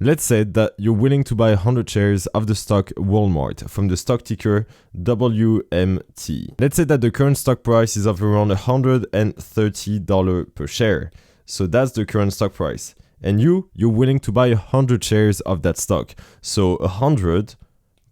Let's say that you're willing to buy 100 shares of the stock Walmart from the stock ticker WMT. Let's say that the current stock price is of around $130 per share. So that's the current stock price. And you're willing to buy 100 shares of that stock. So 100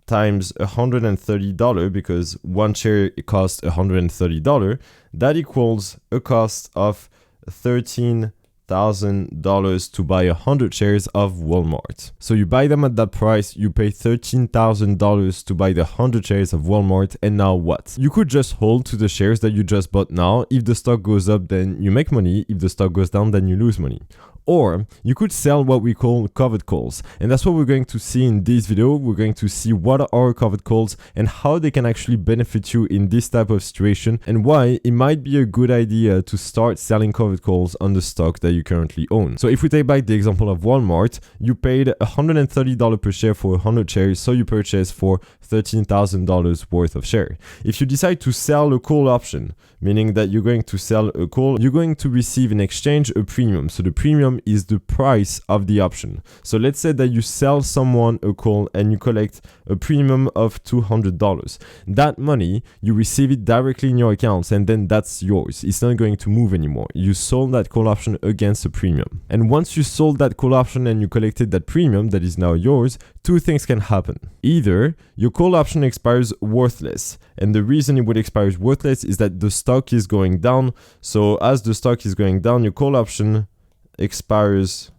times $130, because one share costs $130, that equals a cost of $13,000 to buy 100 shares of Walmart. So you buy them at that price, you pay $13,000 to buy the 100 shares of Walmart, and now what? You could just hold to the shares that you just bought now. If the stock goes up, then you make money. If the stock goes down, then you lose money. Or you could sell what we call covered calls. And that's what we're going to see in this video. We're going to see what are covered calls and how they can actually benefit you in this type of situation, and why it might be a good idea to start selling covered calls on the stock that you currently own. So if we take back the example of Walmart, you paid $130 per share for 100 shares, so you purchased for $13,000 worth of share. If you decide to sell a call option, meaning that you're going to sell a call, you're going to receive in exchange a premium. So the premium is the price of the option. So let's say that you sell someone a call and you collect a premium of $200. That money, you receive it directly in your accounts, and then that's yours. It's not going to move anymore. You sold that call option against a premium. And once you sold that call option and you collected that premium that is now yours, two things can happen. Either your call option expires worthless, and the reason it would expire worthless is that the stock is going down. So as the stock is going down, your call option expires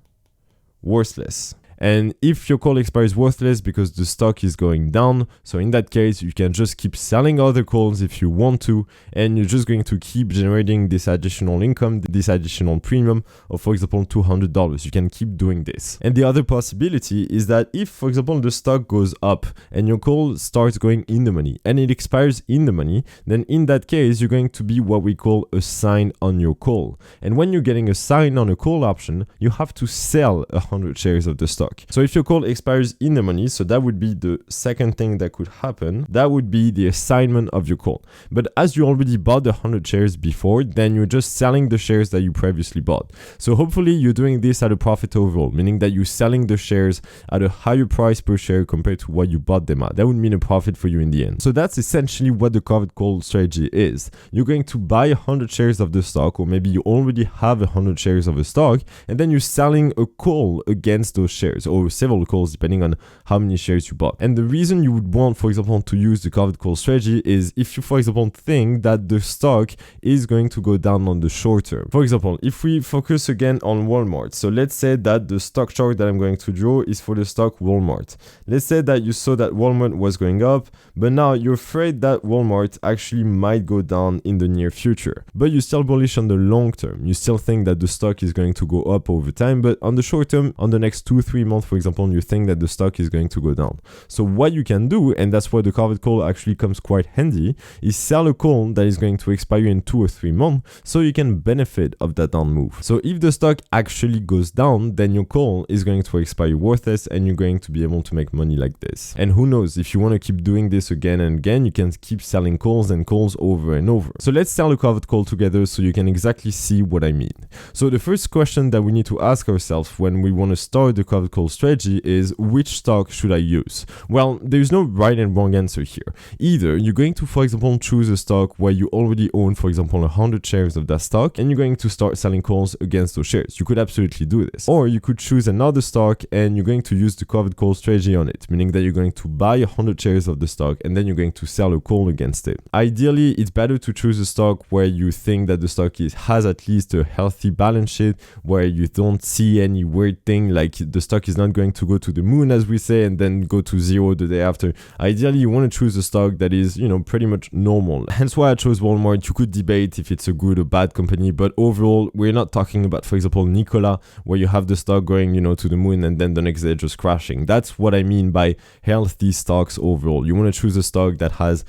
worthless. And if your call expires worthless because the stock is going down, so in that case, you can just keep selling other calls if you want to, and you're just going to keep generating this additional income, this additional premium of, for example, $200. You can keep doing this. And the other possibility is that if, for example, the stock goes up and your call starts going in the money and it expires in the money, then in that case, you're going to be what we call a sign on your call. And when you're getting a sign on a call option, you have to sell 100 shares of the stock. So if your call expires in the money, so that would be the second thing that could happen, that would be the assignment of your call. But as you already bought the 100 shares before, then you're just selling the shares that you previously bought. So hopefully you're doing this at a profit overall, meaning that you're selling the shares at a higher price per share compared to what you bought them at. That would mean a profit for you in the end. So that's essentially what the covered call strategy is. You're going to buy 100 shares of the stock, or maybe you already have 100 shares of a stock, and then you're selling a call against those shares, or several calls depending on how many shares you bought. And the reason you would want, for example, to use the covered call strategy is if you, for example, think that the stock is going to go down on the short term. For example, if we focus again on Walmart, so let's say that the stock chart that I'm going to draw is for the stock Walmart. Let's say that you saw that Walmart was going up, but now you're afraid that Walmart actually might go down in the near future, but you're still bullish on the long term. You still think that the stock is going to go up over time, but on the short term, on the next 2-3 month, for example, you think that the stock is going to go down. So what you can do, and that's where the covered call actually comes quite handy, is sell a call that is going to expire in 2 or 3 months so you can benefit of that down move. So if the stock actually goes down, then your call is going to expire worthless and you're going to be able to make money like this. And who knows, if you want to keep doing this again and again, you can keep selling calls and calls over and over. So let's sell a covered call together so you can exactly see what I mean. So the first question that we need to ask ourselves when we want to start the covered call strategy is, which stock should I use? Well, there's no right and wrong answer here. Either you're going to, for example, choose a stock where you already own, for example, 100 shares of that stock, and you're going to start selling calls against those shares. You could absolutely do this. Or you could choose another stock and you're going to use the covered call strategy on it, meaning that you're going to buy 100 shares of the stock and then you're going to sell a call against it. Ideally, it's better to choose a stock where you think that the stock has at least a healthy balance sheet, where you don't see any weird thing, like the stock is not going to go to the moon, as we say, and then go to zero the day after. Ideally, you want to choose a stock that is, pretty much normal. Hence why I chose Walmart. You could debate if it's a good or bad company, but overall, we're not talking about, for example, Nikola, where you have the stock going, to the moon and then the next day just crashing. That's what I mean by healthy stocks overall. You want to choose a stock that has,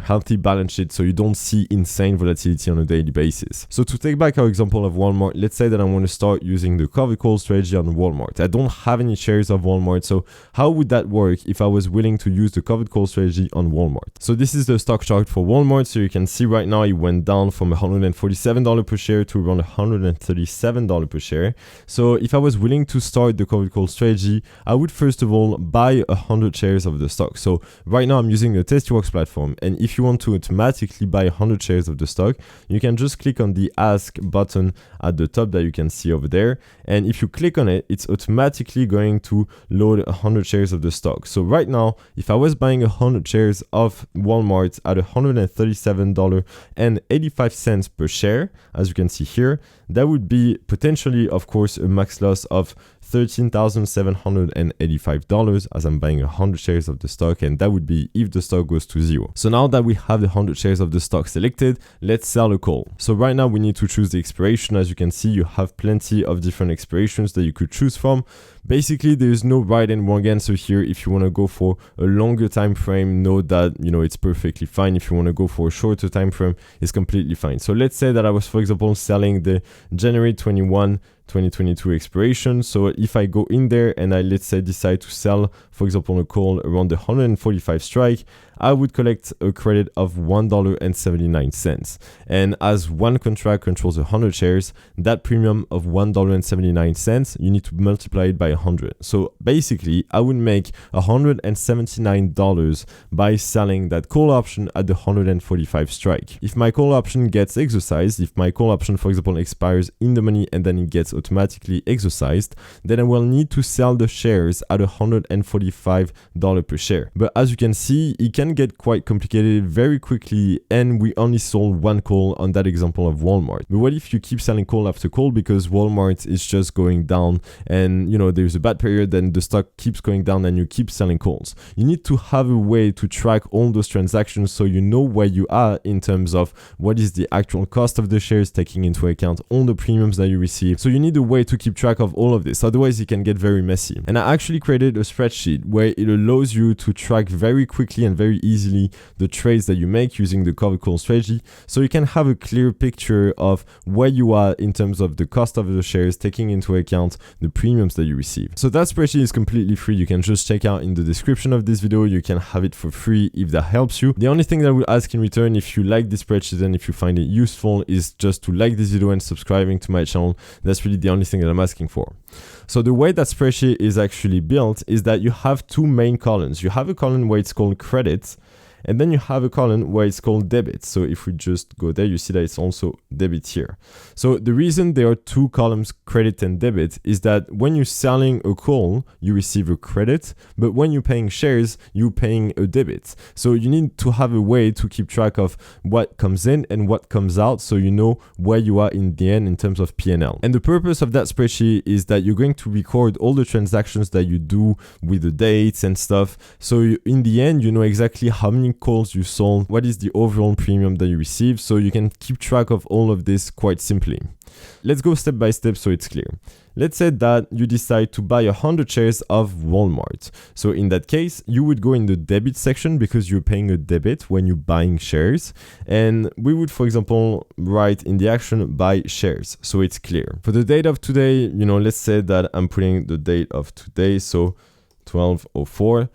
healthy balance sheet so you don't see insane volatility on a daily basis. So to take back our example of Walmart, let's say that I want to start using the covered call strategy on Walmart. I don't have any shares of Walmart. So how would that work if I was willing to use the covered call strategy on Walmart? So this is the stock chart for Walmart. So you can see right now it went down from $147 per share to around $137 per share. So if I was willing to start the covered call strategy, I would first of all buy 100 shares of the stock. So right now I'm using the Tastyworks platform, and if you want to automatically buy 100 shares of the stock, you can just click on the ask button at the top that you can see over there, and if you click on it, it's automatically going to load 100 shares of the stock. So right now, if I was buying 100 shares of Walmart at $137.85 per share, as you can see here, that would be potentially, of course, a max loss of $13,785 as I'm buying 100 shares of the stock, and that would be if the stock goes to zero. So now that we have the 100 shares of the stock selected, let's sell a call. So right now we need to choose the expiration. As you can see, you have plenty of different expirations that you could choose from. Basically, there is no right and wrong answer here. If you want to go for a longer time frame, know that it's perfectly fine. If you want to go for a shorter time frame, it's completely fine. So let's say that I was, for example, selling the January 21 2022 expiration. So if I go in there and I, let's say, decide to sell, for example, a call around the 145 strike, I would collect a credit of $1.79. And as one contract controls 100 shares, that premium of $1.79, you need to multiply it by 100. So basically, I would make $179 by selling that call option at the 145 strike. If my call option gets exercised, if my call option, for example, expires in the money and then it gets automatically exercised, then I will need to sell the shares at $145 per share. But as you can see, it can get quite complicated very quickly, and we only sold one call on that example of Walmart. But what if you keep selling call after call because Walmart is just going down and there's a bad period, then the stock keeps going down and you keep selling calls? You need to have a way to track all those transactions so you know where you are in terms of what is the actual cost of the shares, taking into account all the premiums that you receive. So you need a way to keep track of all of this, otherwise it can get very messy. And I actually created a spreadsheet where it allows you to track very quickly and very easily the trades that you make using the covered call strategy, so you can have a clear picture of where you are in terms of the cost of the shares, taking into account the premiums that you receive. So that spreadsheet is completely free. You can just check out in the description of this video. You can have it for free if that helps you. The only thing that I would ask in return, if you like this spreadsheet and if you find it useful, is just to like this video and subscribing to my channel. That's really the only thing that I'm asking for. So the way that spreadsheet is actually built is that you have two main columns. You have a column where it's called credits, and then you have a column where it's called debit. So if we just go there, you see that it's also debit here. So the reason there are two columns, credit and debit, is that when you're selling a call, you receive a credit, but when you're paying shares, you're paying a debit. So you need to have a way to keep track of what comes in and what comes out, so you know where you are in the end in terms of P&L. And the purpose of that spreadsheet is that you're going to record all the transactions that you do with the dates and stuff. So in the end, you know exactly how many calls you sold, what is the overall premium that you receive, so you can keep track of all of this quite simply. Let's go step by step so it's clear. Let's say that you decide to buy 100 shares of Walmart. So in that case, you would go in the debit section because you're paying a debit when you're buying shares. And we would, for example, write in the action buy shares, so it's clear. For the date of today, let's say that I'm putting the date of today, so 12/04.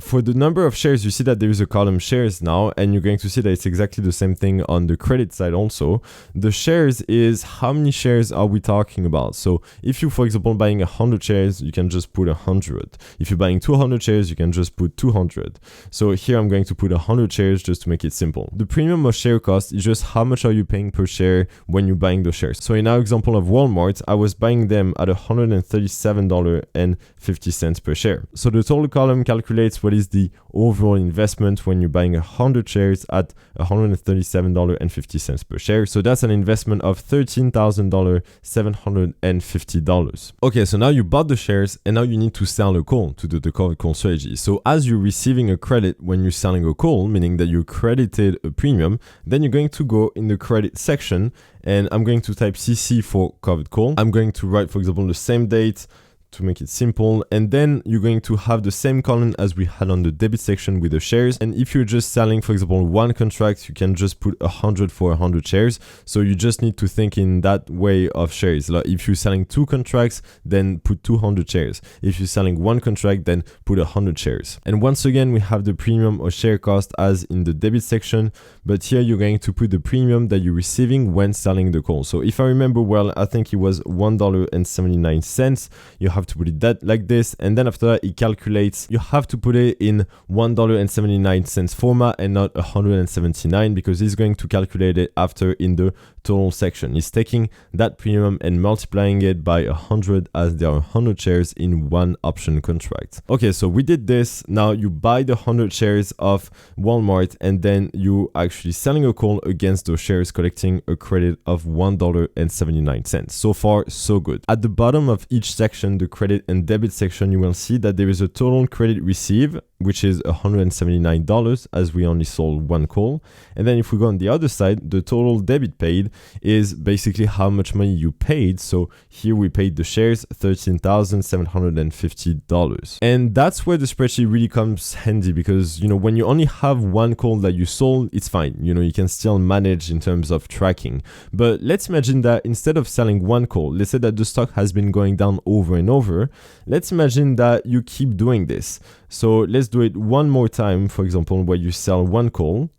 For the number of shares, you see that there is a column shares now, and you're going to see that it's exactly the same thing on the credit side also. The shares is how many shares are we talking about. So if you, for example, buying 100 shares, you can just put 100. If you're buying 200 shares, you can just put 200. So here I'm going to put 100 shares just to make it simple. The premium of share cost is just how much are you paying per share when you're buying those shares. So in our example of Walmart, I was buying them at $137.50 per share. So the total column calculates what is the overall investment when you're buying 100 shares at $137.50 per share. So that's an investment of $13,750. Okay, so now you bought the shares and now you need to sell a call to do the covered call strategy. So as you're receiving a credit when you're selling a call, meaning that you credited a premium, then you're going to go in the credit section, and I'm going to type CC for covered call. I'm going to write, for example, the same date, to make it simple. And then you're going to have the same column as we had on the debit section with the shares. And if you're just selling, for example, one contract, you can just put 100 for 100 shares. So you just need to think in that way of shares. Like if you're selling 2 contracts, then put 200 shares. If you're selling 1 contract, then put 100 shares. And once again, we have the premium or share cost as in the debit section, but here you're going to put the premium that you're receiving when selling the call. So if I remember well, I think it was $1.79. You have to put it that like this, and then after that it calculates. You have to put it in $1.79 format and not 179, because it's going to calculate it after in the total section. It's taking that premium and multiplying it by 100, as there are 100 shares in one option contract. Okay, so we did this. Now you buy the 100 shares of Walmart, and then you actually selling a call against those shares, collecting a credit of $1.79. So far, so good. At the bottom of each section, the credit and debit section, you will see that there is a total credit received, which is $179, as we only sold 1 call. And then if we go on the other side, the total debit paid is basically how much money you paid. So here we paid the shares $13,750. And that's where the spreadsheet really comes handy, because, you know, when you only have 1 call that you sold, it's fine. You know, you can still manage in terms of tracking. But let's imagine that instead of selling 1 call, let's say that the stock has been going down over and over. Let's imagine that you keep doing this. So let's do it one more time, for example, where you sell 1 call,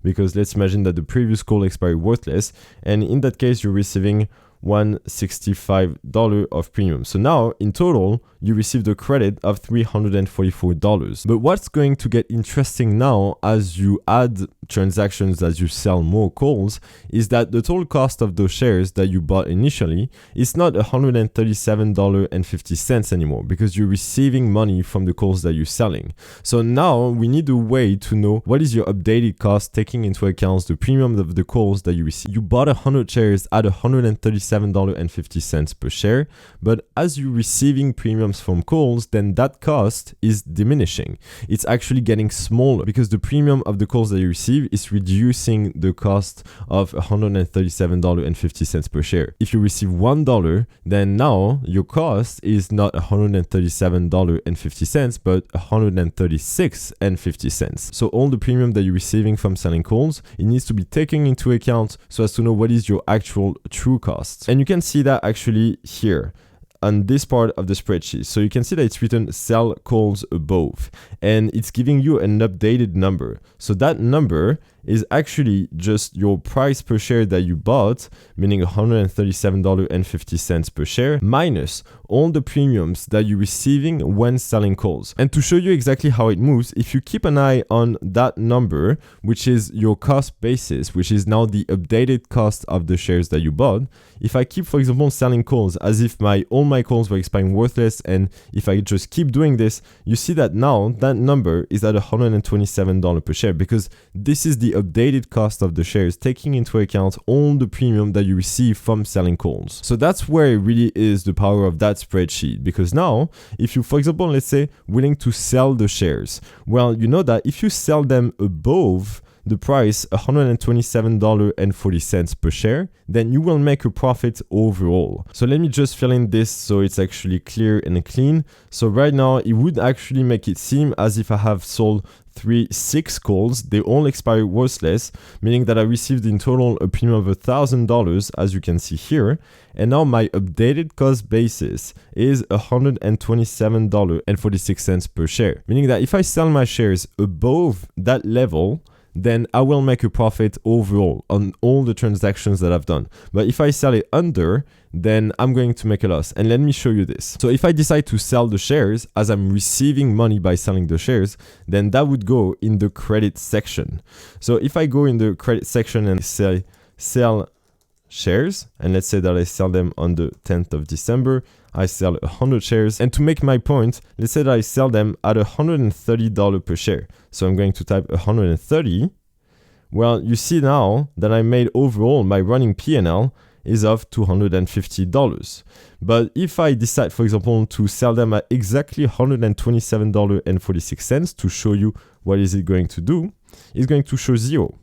because let's imagine that the previous call expired worthless, and in that case you're receiving $165 of premium. So now in total you received a credit of $344. But what's going to get interesting now as you add transactions, as you sell more calls, is that the total cost of those shares that you bought initially is not $137.50 anymore, because you're receiving money from the calls that you're selling. So now we need a way to know what is your updated cost, taking into account the premium of the calls that you receive. You bought 100 shares at $137.50 per share, but as you're receiving premiums from calls, then that cost is diminishing. It's actually getting smaller, because the premium of the calls that you receive is reducing the cost of $137.50 per share. If you receive $1, then now your cost is not $137.50, but $136.50. So all the premium that you're receiving from selling calls, it needs to be taken into account so as to know what is your actual true cost. And you can see that actually here on this part of the spreadsheet. So you can see that it's written sell calls above, and it's giving you an updated number. So that number is actually just your price per share that you bought, meaning $137.50 per share, minus all the premiums that you're receiving when selling calls. And to show you exactly how it moves, if you keep an eye on that number, which is your cost basis, which is now the updated cost of the shares that you bought, if I keep, for example, selling calls as if all my calls were expiring worthless, and if I just keep doing this, you see that now that number is at $127 per share, because this is the updated cost of the shares, taking into account all the premium that you receive from selling calls. So that's where it really is the power of that spreadsheet, because now if you, for example, let's say willing to sell the shares, well, you know that if you sell them above the price $127.40 per share, then you will make a profit overall. So let me just fill in this so it's actually clear and clean. So right now it would actually make it seem as if I have sold 6 calls, they all expire worthless, meaning that I received in total a premium of $1,000, as you can see here. And now my updated cost basis is $127.46 per share, meaning that if I sell my shares above that level, then I will make a profit overall on all the transactions that I've done. But if I sell it under, then I'm going to make a loss. And let me show you this. So if I decide to sell the shares, as I'm receiving money by selling the shares, then that would go in the credit section. So if I go in the credit section and say sell shares, and let's say that I sell them on the 10th of December, I sell 100 shares. And to make my point, let's say that I sell them at $130 per share. So I'm going to type 130. Well, you see now that I made overall my running P&L is of $250. But if I decide, for example, to sell them at exactly $127.46 to show you what is it going to do, it's going to show 0.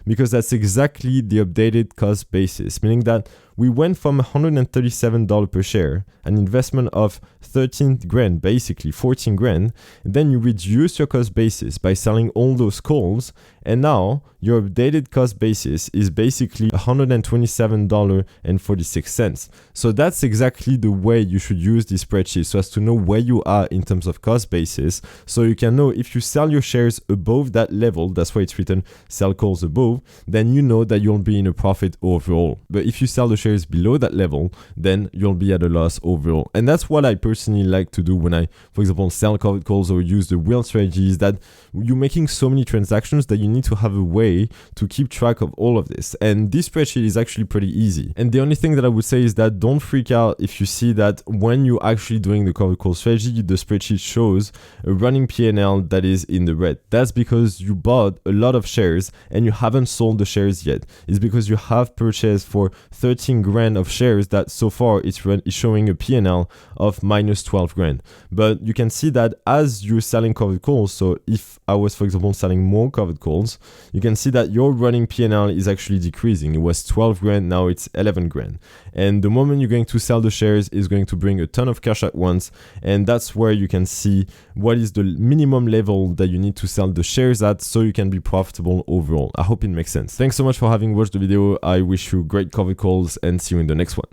Because that's exactly the updated cost basis, meaning that we went from $137 per share, an investment of 13 grand, basically 14 grand. Then you reduce your cost basis by selling all those calls, and now your updated cost basis is basically $127.46. So that's exactly the way you should use this spreadsheet, so as to know where you are in terms of cost basis, so you can know if you sell your shares above that level, that's why it's written sell calls above, then you know that you'll be in a profit overall. But if you sell the shares below that level, then you'll be at a loss overall. And that's what I personally like to do when I, for example, sell covered calls or use the wheel strategy, is that you're making so many transactions that you need to have a way to keep track of all of this. And this spreadsheet is actually pretty easy. And the only thing that I would say is that don't freak out if you see that when you're actually doing the covered call strategy, the spreadsheet shows a running P&L that is in the red. That's because you bought a lot of shares and you haven't sold the shares yet. It's because you have purchased for 13 grand of shares that so far it's showing a P&L of minus 12 grand. But you can see that as you're selling covered calls, so if I was, for example, selling more covered calls, you can see that your running P&L is actually decreasing. It was 12 grand, now it's 11 grand. And the moment you're going to sell the shares is going to bring a ton of cash at once. And that's where you can see what is the minimum level that you need to sell the shares at so you can be profitable overall. I hope it makes sense. Thanks so much for having watched the video. I wish you great covered calls and see you in the next one.